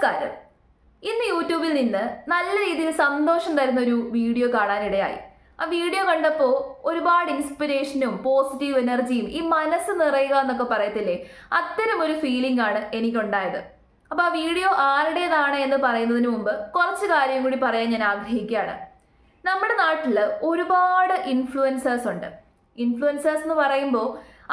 നമസ്കാരം. ഇന്ന് യൂട്യൂബിൽ നിന്ന് നല്ല രീതിയിൽ സന്തോഷം തരുന്ന ഒരു വീഡിയോ കാണാനിടയായി. ആ വീഡിയോ കണ്ടപ്പോൾ ഒരുപാട് ഇൻസ്പിറേഷനും പോസിറ്റീവ് എനർജിയും ഈ മനസ്സ് നിറയുക എന്നൊക്കെ പറയത്തില്ലേ, അത്തരം ഒരു ഫീലിംഗ് ആണ് എനിക്കുണ്ടായത്. അപ്പോൾ ആ വീഡിയോ ആരുടേതാണ് എന്ന് പറയുന്നതിന് മുമ്പ് കുറച്ച് കാര്യം കൂടി പറയാൻ ഞാൻ ആഗ്രഹിക്കുകയാണ്. നമ്മുടെ നാട്ടിൽ ഒരുപാട് ഇൻഫ്ലുവൻസേഴ്സ് ഉണ്ട്. ഇൻഫ്ലുവൻസേഴ്സ് എന്ന് പറയുമ്പോൾ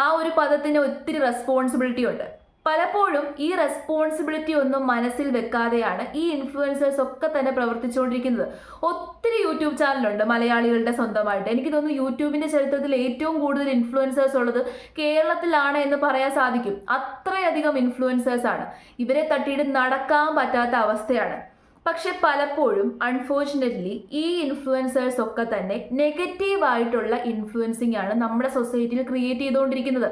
ആ ഒരു പദത്തിന് ഒത്തിരി റെസ്പോൺസിബിലിറ്റി ഉണ്ട്. പലപ്പോഴും ഈ റെസ്പോൺസിബിലിറ്റി ഒന്നും മനസ്സിൽ വെക്കാതെയാണ് ഈ ഇൻഫ്ലുവൻസേഴ്സ് ഒക്കെ തന്നെ പ്രവർത്തിച്ചുകൊണ്ടിരിക്കുന്നത്. ഒത്തിരി യൂട്യൂബ് ചാനലുണ്ട് മലയാളികളുടെ സ്വന്തമായിട്ട്. എനിക്ക് തോന്നുന്നു യൂട്യൂബിന്റെ ചരിത്രത്തിൽ ഏറ്റവും കൂടുതൽ ഇൻഫ്ലുവൻസേഴ്സ് ഉള്ളത് കേരളത്തിലാണ് എന്ന് പറയാൻ സാധിക്കും. അത്രയധികം ഇൻഫ്ലുവൻസേഴ്സ് ആണ്. ഇവരെ തട്ടിയിട്ട് നടക്കാൻ പറ്റാത്ത അവസ്ഥയാണ്. പക്ഷെ പലപ്പോഴും അൺഫോർച്ചുനേറ്റ്ലി ഈ ഇൻഫ്ലുവൻസേഴ്സ് ഒക്കെ തന്നെ നെഗറ്റീവായിട്ടുള്ള ഇൻഫ്ലുവൻസിങ് ആണ് നമ്മുടെ സൊസൈറ്റിയിൽ ക്രിയേറ്റ് ചെയ്തുകൊണ്ടിരിക്കുന്നത്.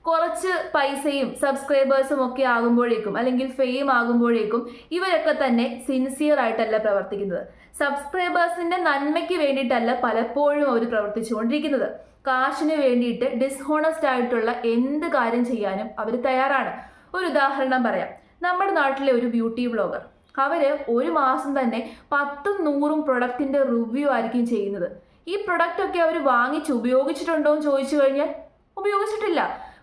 കുറച്ച് പൈസയും സബ്സ്ക്രൈബേഴ്സും ഒക്കെ ആകുമ്പോഴേക്കും അല്ലെങ്കിൽ ഫെയിം ആകുമ്പോഴേക്കും ഇവരൊക്കെ തന്നെ സിൻസിയർ ആയിട്ടല്ല പ്രവർത്തിക്കുന്നത്. സബ്സ്ക്രൈബേഴ്സിന്റെ നന്മയ്ക്ക് വേണ്ടിയിട്ടല്ല പലപ്പോഴും അവർ പ്രവർത്തിച്ചുകൊണ്ടിരിക്കുന്നത്. കാശിന് വേണ്ടിയിട്ട് ഡിസ്ഹോണസ്റ്റ് ആയിട്ടുള്ള എന്ത് കാര്യം ചെയ്യാനും അവർ തയ്യാറാണ്. ഒരു ഉദാഹരണം പറയാം. നമ്മുടെ നാട്ടിലെ ഒരു ബ്യൂട്ടി വ്ളോഗർ, അവര് ഒരു മാസം തന്നെ 10-100 പ്രൊഡക്റ്റിന്റെ റിവ്യൂ ആയിരിക്കും ചെയ്യുന്നത്. ഈ പ്രൊഡക്റ്റ് ഒക്കെ അവർ വാങ്ങിച്ച് ഉപയോഗിച്ചിട്ടുണ്ടോ എന്ന് ചോദിച്ചു കഴിഞ്ഞാൽ ഉപയോഗിച്ചിട്ടില്ല.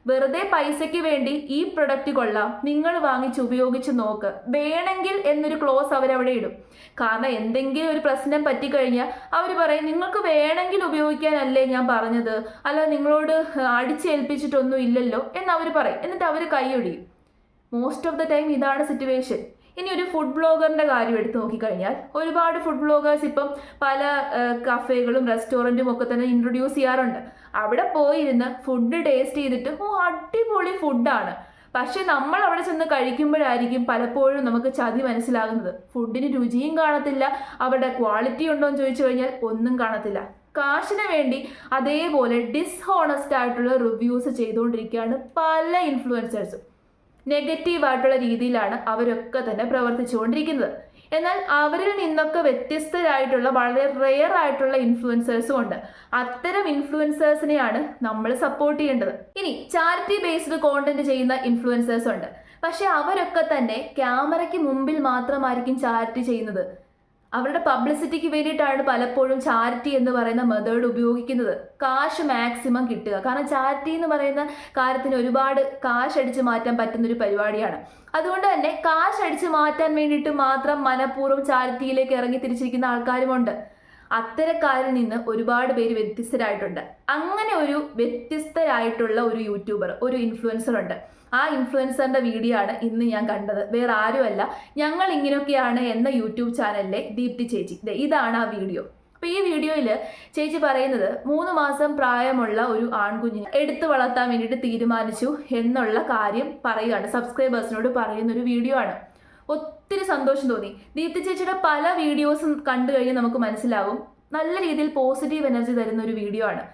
വെറുതെ പൈസയ്ക്ക് വേണ്ടി ഈ പ്രൊഡക്റ്റ് കൊള്ളാം, നിങ്ങൾ വാങ്ങിച്ച് ഉപയോഗിച്ച് നോക്ക്, വേണമെങ്കിൽ എന്നൊരു ക്ലോസ് അവരവിടെ ഇടും. കാരണം എന്തെങ്കിലും ഒരു പ്രശ്നം പറ്റിക്കഴിഞ്ഞാൽ അവർ പറയും, നിങ്ങൾക്ക് വേണമെങ്കിൽ ഉപയോഗിക്കാനല്ലേ ഞാൻ പറഞ്ഞത്, അല്ല നിങ്ങളോട് അടിച്ചേൽപ്പിച്ചിട്ടൊന്നും ഇല്ലല്ലോ എന്നവർ പറയും. എന്നിട്ട് അവർ കൈയൊടിയും. മോസ്റ്റ് ഓഫ് ദ ടൈം ഇതാണ് സിറ്റുവേഷൻ. ഇനി ഒരു ഫുഡ് ബ്ലോഗറിന്റെ കാര്യം എടുത്ത് നോക്കിക്കഴിഞ്ഞാൽ ഒരുപാട് ഫുഡ് ബ്ലോഗേഴ്സ് ഇപ്പം പല കഫേകളും റെസ്റ്റോറൻറ്റും ഒക്കെ തന്നെ ഇൻട്രൊഡ്യൂസ് ചെയ്യാറുണ്ട്. അവിടെ പോയിരുന്ന് ഫുഡ് ടേസ്റ്റ് ചെയ്തിട്ട് അടിപൊളി ഫുഡാണ്. പക്ഷെ നമ്മൾ അവിടെ ചെന്ന് കഴിക്കുമ്പോഴായിരിക്കും പലപ്പോഴും നമുക്ക് ചതി മനസ്സിലാകുന്നത്. ഫുഡിന് രുചിയും കാണത്തില്ല, അവരുടെ ക്വാളിറ്റി ഉണ്ടോ എന്ന് ചോദിച്ചു കഴിഞ്ഞാൽ ഒന്നും കാണത്തില്ല. കാശിന് വേണ്ടി അതേപോലെ ഡിസ്ഹോണസ്റ്റ് ആയിട്ടുള്ള റിവ്യൂസ് ചെയ്തുകൊണ്ടിരിക്കുകയാണ് പല ഇൻഫ്ലുവൻസേഴ്സും. നെഗറ്റീവായിട്ടുള്ള രീതിയിലാണ് അവരൊക്കെ തന്നെ പ്രവർത്തിച്ചുകൊണ്ടിരിക്കുന്നത്. എന്നാൽ അവരിൽ നിന്നൊക്കെ വ്യത്യസ്തരായിട്ടുള്ള വളരെ റെയർ ആയിട്ടുള്ള ഇൻഫ്ലുവൻസേഴ്സും ഉണ്ട്. അത്തരം ഇൻഫ്ലുവൻസേഴ്സിനെയാണ് നമ്മൾ സപ്പോർട്ട് ചെയ്യേണ്ടത്. ഇനി ചാരിറ്റി ബേസ്ഡ് കോണ്ടന്റ് ചെയ്യുന്ന ഇൻഫ്ലുവൻസേഴ്സ് ഉണ്ട്. പക്ഷെ അവരൊക്കെ തന്നെ ക്യാമറയ്ക്ക് മുമ്പിൽ മാത്രമായിരിക്കും ചാരിറ്റി ചെയ്യുന്നത്. അവരുടെ പബ്ലിസിറ്റിക്ക് വേണ്ടിയിട്ടാണ് പലപ്പോഴും ചാരിറ്റി എന്ന് പറയുന്ന മെത്തേഡ് ഉപയോഗിക്കുന്നത്. കാശ് മാക്സിമം കിട്ടുക. കാരണം ചാരിറ്റി എന്ന് പറയുന്ന കാര്യത്തിന് ഒരുപാട് കാശ് അടിച്ചു മാറ്റാൻ പറ്റുന്ന ഒരു പരിപാടിയാണ്. അതുകൊണ്ട് തന്നെ കാശ് അടിച്ചു മാറ്റാൻ വേണ്ടിയിട്ട് മാത്രം മനഃപൂർവ്വം ചാരിറ്റിയിലേക്ക് ഇറങ്ങി തിരിച്ചിരിക്കുന്ന ആൾക്കാരുമുണ്ട്. അത്തരക്കാരിൽ നിന്ന് ഒരുപാട് പേര് വ്യത്യസ്തരായിട്ടുണ്ട്. അങ്ങനെ ഒരു വ്യത്യസ്തരായിട്ടുള്ള ഒരു യൂട്യൂബർ, ഒരു ഇൻഫ്ലുവൻസർ ഉണ്ട്. ആ ഇൻഫ്ലുവൻസറിന്റെ വീഡിയോ ആണ് ഇന്ന് ഞാൻ കണ്ടത്. വേറെ ആരുമല്ല, ഞങ്ങൾ ഇങ്ങനെയൊക്കെയാണ് എന്ന യൂട്യൂബ് ചാനലിലെ ദീപ്തി ചേച്ചി. ഇതാണ് ആ വീഡിയോ. അപ്പോൾ ഈ വീഡിയോയിൽ ചേച്ചി പറയുന്നത് 3 മാസം പ്രായമുള്ള ഒരു ആൺകുഞ്ഞിനെ എടുത്തു വളർത്താൻ വേണ്ടിയിട്ട് തീരുമാനിച്ചു എന്നുള്ള കാര്യം പറയുകയാണ്. സബ്സ്ക്രൈബേഴ്സിനോട് പറയുന്ന ഒരു വീഡിയോ ആണ്. ഒത്തിരി സന്തോഷം തോന്നി. ദീപ്തി ചേച്ചിയുടെ പല വീഡിയോസും കണ്ടു കഴിഞ്ഞാൽ നമുക്ക് മനസ്സിലാവും നല്ല രീതിയിൽ പോസിറ്റീവ് എനർജി തരുന്ന ഒരു വീഡിയോ ആണ്.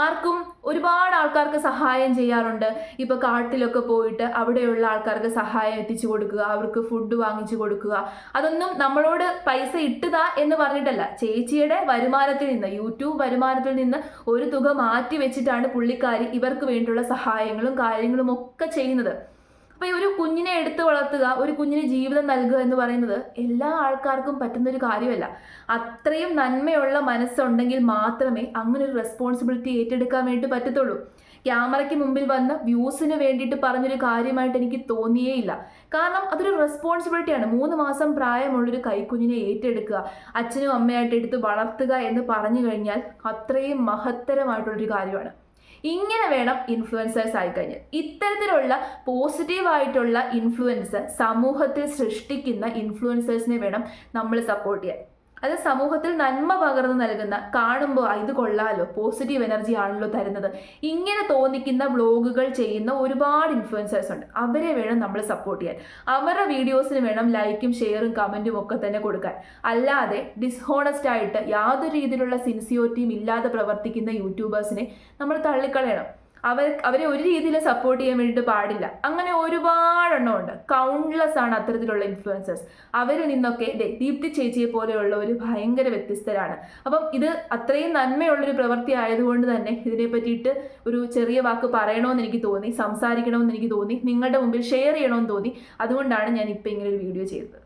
ആർക്കും ഒരുപാട് ആൾക്കാർക്ക് സഹായം ചെയ്യാറുണ്ട്. ഇപ്പോൾ കാട്ടിലൊക്കെ പോയിട്ട് അവിടെയുള്ള ആൾക്കാർക്ക് സഹായം എത്തിച്ചു കൊടുക്കുക, അവർക്ക് ഫുഡ് വാങ്ങിച്ചു കൊടുക്കുക. അതൊന്നും നമ്മളോട് പൈസ ഇട്ടുതാ എന്ന് പറഞ്ഞിട്ടല്ല. ചേച്ചിയുടെ വരുമാനത്തിൽ നിന്ന്, യൂട്യൂബ് വരുമാനത്തിൽ നിന്ന് ഒരു തുക മാറ്റി വെച്ചിട്ടാണ് പുള്ളിക്കാരി ഇവർക്ക് വേണ്ടിയുള്ള സഹായങ്ങളും കാര്യങ്ങളും ഒക്കെ ചെയ്യുന്നത്. അപ്പോൾ ഈ ഒരു കുഞ്ഞിനെ എടുത്തു വളർത്തുക, ഒരു കുഞ്ഞിന് ജീവിതം നൽകുക എന്ന് പറയുന്നത് എല്ലാ ആൾക്കാർക്കും പറ്റുന്നൊരു കാര്യമല്ല. അത്രയും നന്മയുള്ള മനസ്സുണ്ടെങ്കിൽ മാത്രമേ അങ്ങനെ ഒരു റെസ്പോൺസിബിലിറ്റി ഏറ്റെടുക്കാൻ വേണ്ടി പറ്റത്തുള്ളൂ. ക്യാമറയ്ക്ക് മുമ്പിൽ വന്ന് വ്യൂസിന് വേണ്ടിയിട്ട് പറഞ്ഞൊരു കാര്യമായിട്ട് എനിക്ക് തോന്നിയേയില്ല. കാരണം അതൊരു റെസ്പോൺസിബിലിറ്റിയാണ്. 3 മാസം പ്രായമുള്ളൊരു കൈക്കുഞ്ഞിനെ ഏറ്റെടുക്കുക, അച്ഛനും അമ്മയായിട്ട് എടുത്ത് വളർത്തുക എന്ന് പറഞ്ഞു കഴിഞ്ഞാൽ അത്രയും മഹത്തരമായിട്ടുള്ളൊരു കാര്യമാണ്. ഇങ്ങനെ വേണം ഇൻഫ്ലുവൻസേഴ്സ് ആയിക്കഴിഞ്ഞാൽ. ഇത്തരത്തിലുള്ള പോസിറ്റീവായിട്ടുള്ള ഇൻഫ്ലുവൻസ് സമൂഹത്തിൽ സൃഷ്ടിക്കുന്ന ഇൻഫ്ലുവൻസേഴ്സിനെ വേണം നമ്മൾ സപ്പോർട്ട് ചെയ്യാൻ. അത് സമൂഹത്തിൽ നന്മ പകർന്നു നൽകുന്ന, കാണുമ്പോൾ ഇത് കൊള്ളാലോ, പോസിറ്റീവ് എനർജി ആണല്ലോ തരുന്നത്, ഇങ്ങനെ തോന്നിക്കുന്ന വ്ളോഗുകൾ ചെയ്യുന്ന ഒരുപാട് ഇൻഫ്ലുവൻസേഴ്സ് ഉണ്ട്. അവരെ വേണം നമ്മൾ സപ്പോർട്ട് ചെയ്യാൻ. അവരുടെ വീഡിയോസിന് വേണം ലൈക്കും ഷെയറും കമൻറ്റും ഒക്കെ തന്നെ കൊടുക്കാൻ. അല്ലാതെ ഡിസ്ഹോണസ്റ്റ് ആയിട്ട് യാതൊരു രീതിയിലുള്ള സിൻസിയോറിറ്റിയും ഇല്ലാതെ പ്രവർത്തിക്കുന്ന യൂട്യൂബേഴ്സിനെ നമ്മൾ തള്ളിക്കളയണം. അവരെ ഒരു രീതിയിലും സപ്പോർട്ട് ചെയ്യാൻ വേണ്ടിയിട്ട് പാടില്ല. അങ്ങനെ ഒരുപാടെണ്ണം ഉണ്ട്. കൗണ്ട്ലെസ് ആണ് അത്തരത്തിലുള്ള ഇൻഫ്ലുവൻസേഴ്സ്. അവരിൽ നിന്നൊക്കെ ദീപ്തി ചേച്ചിയെ പോലെയുള്ളവർ ഭയങ്കര വ്യത്യസ്തരാണ്. അപ്പം ഇത് അത്രയും നന്മയുള്ളൊരു പ്രവൃത്തി ആയതുകൊണ്ട് തന്നെ ഇതിനെ പറ്റിയിട്ട് ഒരു ചെറിയ വാക്ക് പറയണമെന്ന് എനിക്ക് തോന്നി, സംസാരിക്കണമെന്ന് എനിക്ക് തോന്നി, നിങ്ങളുടെ മുമ്പിൽ ഷെയർ ചെയ്യണമെന്ന് തോന്നി. അതുകൊണ്ടാണ് ഞാൻ ഇപ്പം ഇങ്ങനെ ഒരു വീഡിയോ ചെയ്തത്.